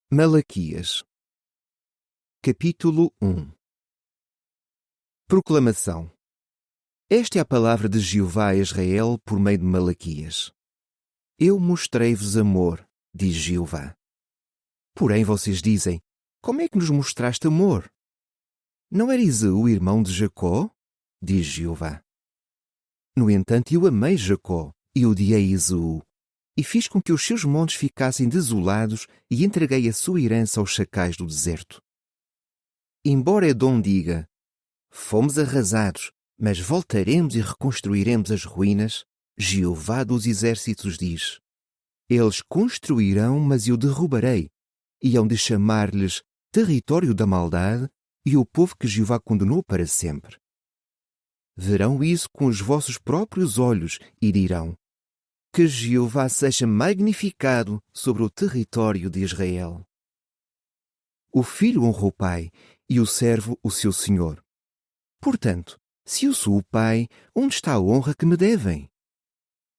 Malaquias, capítulo 1. Proclamação. Esta é a palavra de Jeová a Israel por meio de Malaquias. Eu mostrei-vos amor, diz Jeová. Porém vocês dizem, como é que nos mostraste amor? Não era Esaú irmão de Jacó? Diz Jeová. No entanto, eu amei Jacó e odiei Esaú, e fiz com que os seus montes ficassem desolados e entreguei a sua herança aos chacais do deserto. Embora Edom diga, fomos arrasados, mas voltaremos e reconstruiremos as ruínas, Jeová dos exércitos diz, eles construirão, mas eu derrubarei, e hão de chamar-lhes território da maldade e o povo que Jeová condenou para sempre. Verão isso com os vossos próprios olhos e dirão, que Jeová seja magnificado sobre o território de Israel. O filho honra o pai e o servo o seu senhor. Portanto, se eu sou o pai, onde está a honra que me devem?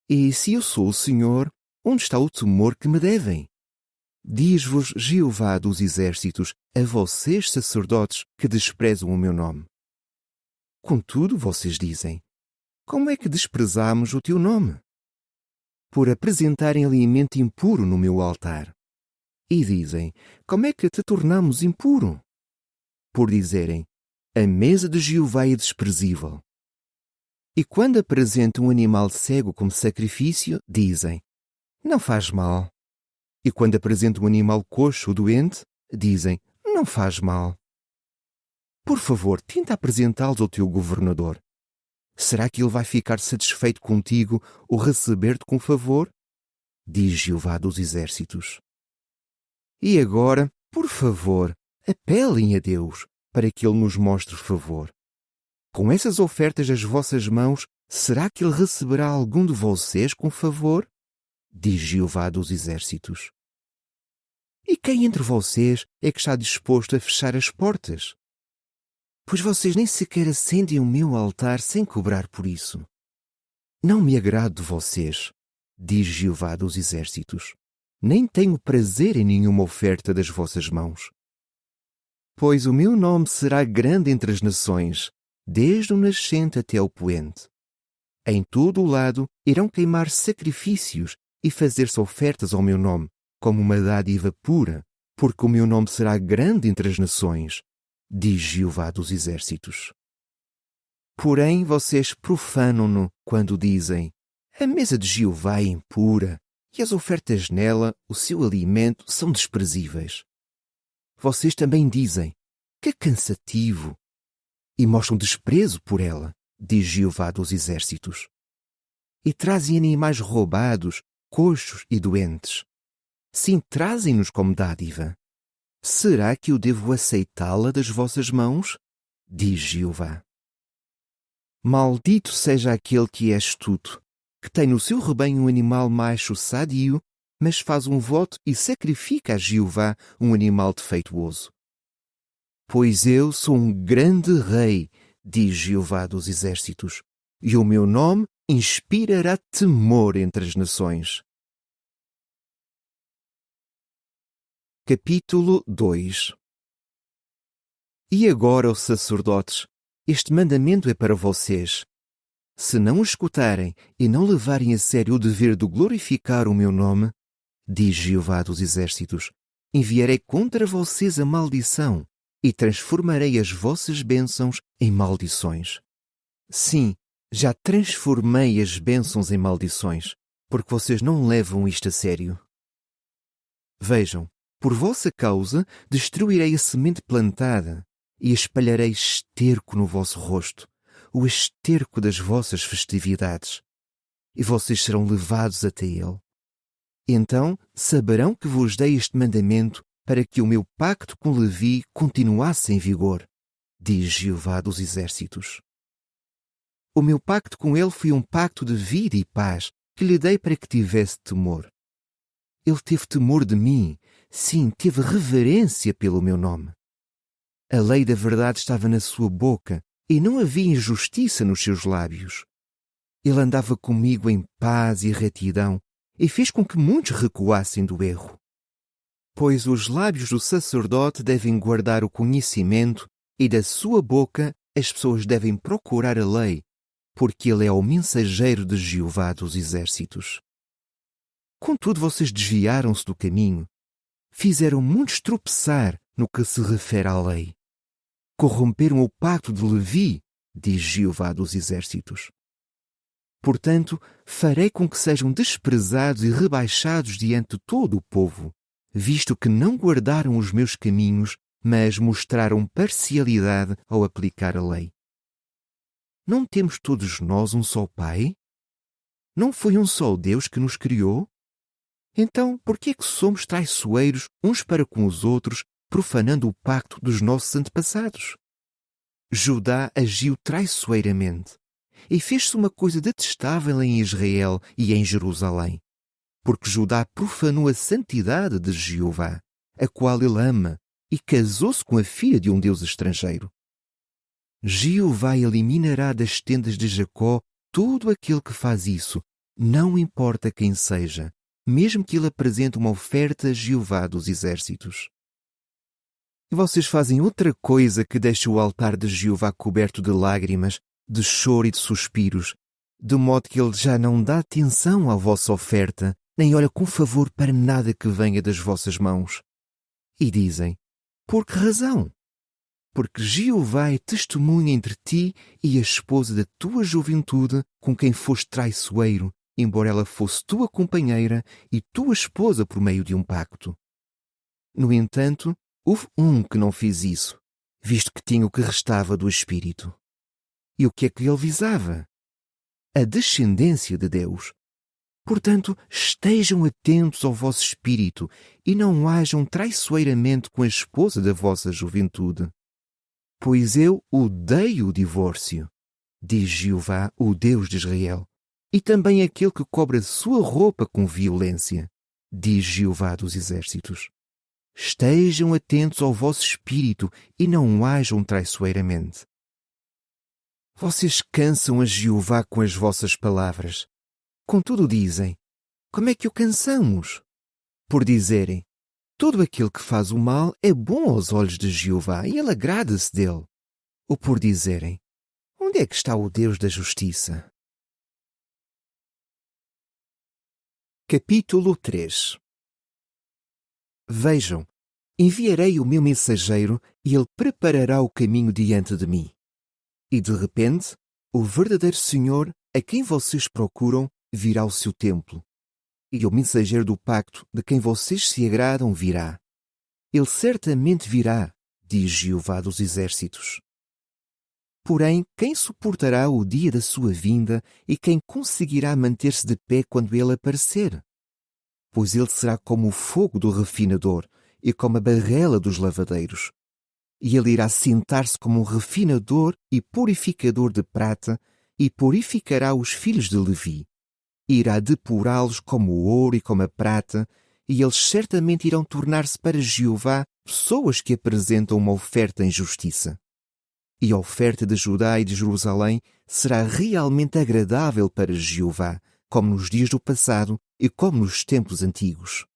E se eu sou o senhor, onde está o temor que me devem? Diz-vos Jeová dos exércitos, a vocês sacerdotes que desprezam o meu nome. Contudo, vocês dizem, como é que desprezamos o teu nome? Por apresentarem alimento impuro no meu altar. E dizem, como é que te tornamos impuro? Por dizerem, a mesa de Jeová é desprezível. E quando apresentam um animal cego como sacrifício, dizem, não faz mal. E quando apresentam um animal coxo ou doente, dizem, não faz mal. Por favor, tenta apresentá-los ao teu governador. Será que ele vai ficar satisfeito contigo ou receber-te com favor? Diz Jeová dos exércitos. E agora, por favor, apelem a Deus para que ele nos mostre favor. Com essas ofertas das vossas mãos, será que ele receberá algum de vocês com favor? Diz Jeová dos exércitos. E quem entre vocês é que está disposto a fechar as portas? Pois vocês nem sequer acendem o meu altar sem cobrar por isso. Não me agrado de vocês, diz Jeová dos exércitos, nem tenho prazer em nenhuma oferta das vossas mãos. Pois o meu nome será grande entre as nações, desde o nascente até ao poente. Em todo o lado irão queimar sacrifícios e fazer-se ofertas ao meu nome, como uma dádiva pura, porque o meu nome será grande entre as nações, diz Jeová dos exércitos. Porém, vocês profanam-no quando dizem, a mesa de Jeová é impura, e as ofertas nela, o seu alimento, são desprezíveis. Vocês também dizem, que cansativo, e mostram desprezo por ela, diz Jeová dos exércitos. E trazem animais roubados, coxos e doentes. Sim, trazem-nos como dádiva. Será que eu devo aceitá-la das vossas mãos? Diz Jeová. Maldito seja aquele que é astuto, que tem no seu rebanho um animal macho sadio, mas faz um voto e sacrifica a Jeová um animal defeituoso. Pois eu sou um grande rei, diz Jeová dos exércitos, e o meu nome inspirará temor entre as nações. Capítulo 2. E agora, ó sacerdotes, este mandamento é para vocês. Se não o escutarem e não levarem a sério o dever de glorificar o meu nome, diz Jeová dos exércitos, enviarei contra vocês a maldição e transformarei as vossas bênçãos em maldições. Sim, já transformei as bênçãos em maldições, porque vocês não levam isto a sério. Vejam, por vossa causa destruirei a semente plantada e espalharei esterco no vosso rosto, o esterco das vossas festividades, e vocês serão levados até ele. Então saberão que vos dei este mandamento para que o meu pacto com Levi continuasse em vigor, diz Jeová dos exércitos. O meu pacto com ele foi um pacto de vida e paz que lhe dei para que tivesse temor. Ele teve temor de mim, sim, teve reverência pelo meu nome. A lei da verdade estava na sua boca e não havia injustiça nos seus lábios. Ele andava comigo em paz e retidão e fez com que muitos recuassem do erro. Pois os lábios do sacerdote devem guardar o conhecimento, e da sua boca as pessoas devem procurar a lei, porque ele é o mensageiro de Jeová dos exércitos. Contudo, vocês desviaram-se do caminho, fizeram muitos tropeçar no que se refere à lei. Corromperam o pacto de Levi, diz Jeová dos exércitos. Portanto, farei com que sejam desprezados e rebaixados diante de todo o povo, visto que não guardaram os meus caminhos, mas mostraram parcialidade ao aplicar a lei. Não temos todos nós um só Pai? Não foi um só Deus que nos criou? Então, por que é que somos traiçoeiros uns para com os outros, profanando o pacto dos nossos antepassados? Judá agiu traiçoeiramente e fez-se uma coisa detestável em Israel e em Jerusalém, porque Judá profanou a santidade de Jeová, a qual ele ama, e casou-se com a filha de um deus estrangeiro. Jeová eliminará das tendas de Jacó todo aquele que faz isso, não importa quem seja, mesmo que ele apresente uma oferta a Jeová dos exércitos. E vocês fazem outra coisa que deixa o altar de Jeová coberto de lágrimas, de choro e de suspiros, de modo que ele já não dá atenção à vossa oferta, nem olha com favor para nada que venha das vossas mãos. E dizem, por que razão? Porque Jeová é testemunha entre ti e a esposa da tua juventude, com quem foste traiçoeiro, embora ela fosse tua companheira e tua esposa por meio de um pacto. No entanto, houve um que não fez isso, visto que tinha o que restava do Espírito. E o que é que ele visava? A descendência de Deus. Portanto, estejam atentos ao vosso espírito e não hajam traiçoeiramente com a esposa da vossa juventude. Pois eu odeio o divórcio, diz Jeová, o Deus de Israel, e também aquele que cobre a sua roupa com violência, diz Jeová dos exércitos. Estejam atentos ao vosso espírito e não hajam traiçoeiramente. Vocês cansam a Jeová com as vossas palavras. Contudo dizem, como é que o cansamos? Por dizerem, todo aquele que faz o mal é bom aos olhos de Jeová e ele agrada-se dele. Ou por dizerem, onde é que está o Deus da justiça? Capítulo 3. Vejam, enviarei o meu mensageiro e ele preparará o caminho diante de mim. E de repente, o verdadeiro Senhor, a quem vocês procuram, virá ao seu templo. E o mensageiro do pacto, de quem vocês se agradam, virá. Ele certamente virá, diz Jeová dos exércitos. Porém, quem suportará o dia da sua vinda e quem conseguirá manter-se de pé quando ele aparecer? Pois ele será como o fogo do refinador e como a barrela dos lavadeiros. E ele irá sentar-se como um refinador e purificador de prata e purificará os filhos de Levi. Irá depurá-los como o ouro e como a prata, e eles certamente irão tornar-se para Jeová pessoas que apresentam uma oferta em justiça. E a oferta de Judá e de Jerusalém será realmente agradável para Jeová, como nos dias do passado e como nos tempos antigos.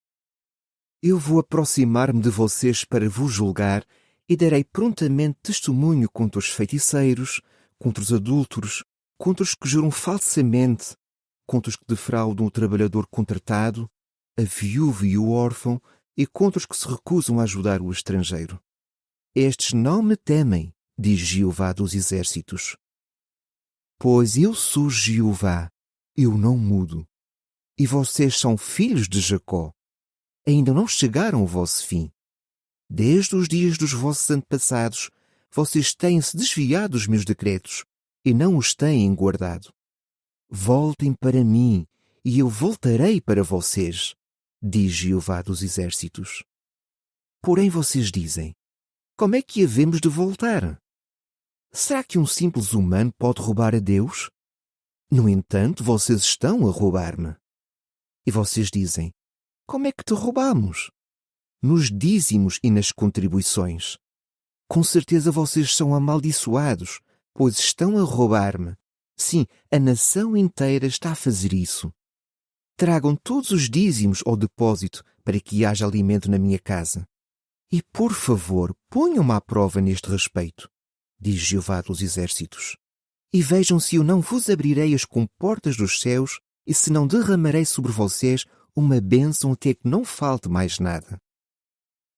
Eu vou aproximar-me de vocês para vos julgar e darei prontamente testemunho contra os feiticeiros, contra os adúlteros, contra os que juram falsamente, contra os que defraudam o trabalhador contratado, a viúva e o órfão, e contra os que se recusam a ajudar o estrangeiro. Estes não me temem, diz Jeová dos exércitos. Pois eu sou Jeová, eu não mudo. E vocês são filhos de Jacó. Ainda não chegaram ao vosso fim. Desde os dias dos vossos antepassados, vocês têm-se desviado dos meus decretos e não os têm guardado. Voltem para mim, e eu voltarei para vocês, diz Jeová dos exércitos. Porém vocês dizem, como é que havemos de voltar? Será que um simples humano pode roubar a Deus? No entanto, vocês estão a roubar-me. E vocês dizem, como é que te roubamos? Nos dízimos e nas contribuições. Com certeza vocês são amaldiçoados, pois estão a roubar-me. Sim, a nação inteira está a fazer isso. Tragam todos os dízimos ao depósito para que haja alimento na minha casa. E, por favor, ponham-me à prova neste respeito, diz Jeová dos Exércitos. E vejam se eu não vos abrirei as comportas dos céus e se não derramarei sobre vocês uma bênção até que não falte mais nada.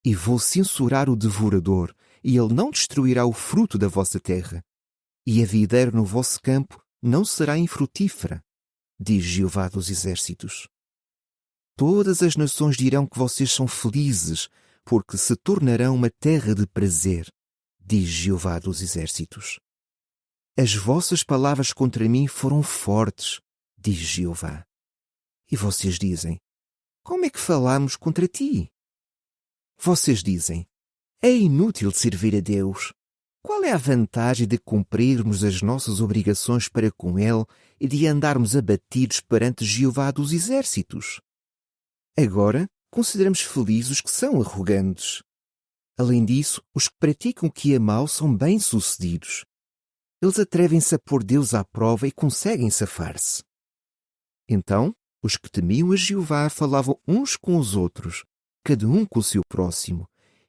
E vou censurar o devorador, e ele não destruirá o fruto da vossa terra. E a videira no vosso campo não será infrutífera, diz Jeová dos Exércitos. Todas as nações dirão que vocês são felizes, porque se tornarão uma terra de prazer, diz Jeová dos Exércitos. As vossas palavras contra mim foram fortes, diz Jeová. E vocês dizem, como é que falamos contra ti? Vocês dizem, é inútil servir a Deus. Qual é a vantagem de cumprirmos as nossas obrigações para com Ele e de andarmos abatidos perante Jeová dos Exércitos? Agora, consideramos felizes os que são arrogantes. Além disso, os que praticam o que é mau são bem-sucedidos. Eles atrevem-se a pôr Deus à prova e conseguem safar-se. Então, os que temiam a Jeová falavam uns com os outros, cada um com o seu próximo,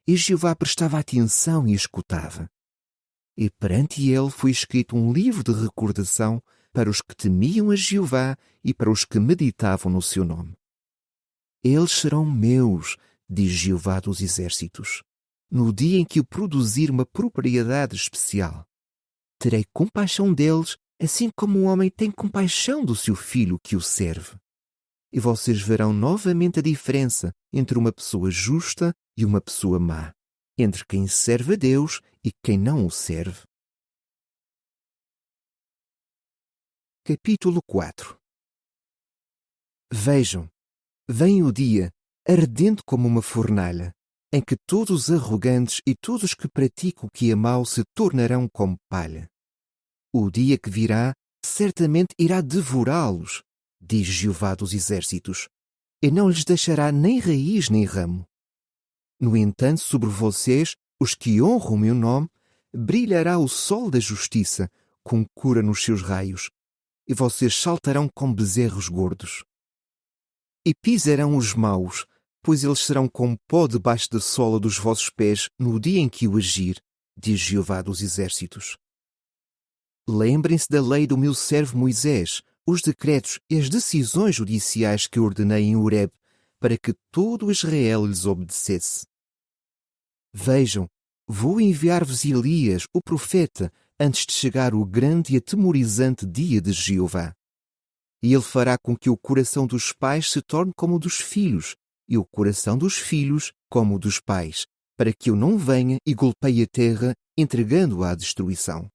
e Jeová prestava atenção e escutava. E perante ele foi escrito um livro de recordação para os que temiam a Jeová e para os que meditavam no seu nome. Eles serão meus, diz Jeová dos Exércitos, no dia em que eu produzir uma propriedade especial. Terei compaixão deles, assim como um homem tem compaixão do seu filho que o serve. E vocês verão novamente a diferença entre uma pessoa justa e uma pessoa má, entre quem serve a Deus e quem não o serve. Capítulo 4. Vejam, vem o dia, ardente como uma fornalha, em que todos os arrogantes e todos os que praticam o que é mau se tornarão como palha. O dia que virá certamente irá devorá-los, diz Jeová dos Exércitos, e não lhes deixará nem raiz nem ramo. No entanto, sobre vocês, os que honram o meu nome, brilhará o sol da justiça, com cura nos seus raios, e vocês saltarão como bezerros gordos. E pisarão os maus, pois eles serão como pó debaixo da sola dos vossos pés no dia em que eu agir, diz Jeová dos Exércitos. Lembrem-se da lei do meu servo Moisés, os decretos e as decisões judiciais que ordenei em Horebe, para que todo Israel lhes obedecesse. Vejam, vou enviar-vos Elias, o profeta, antes de chegar o grande e atemorizante dia de Jeová. E ele fará com que o coração dos pais se torne como o dos filhos, e o coração dos filhos como o dos pais, para que eu não venha e golpeie a terra, entregando-a à destruição.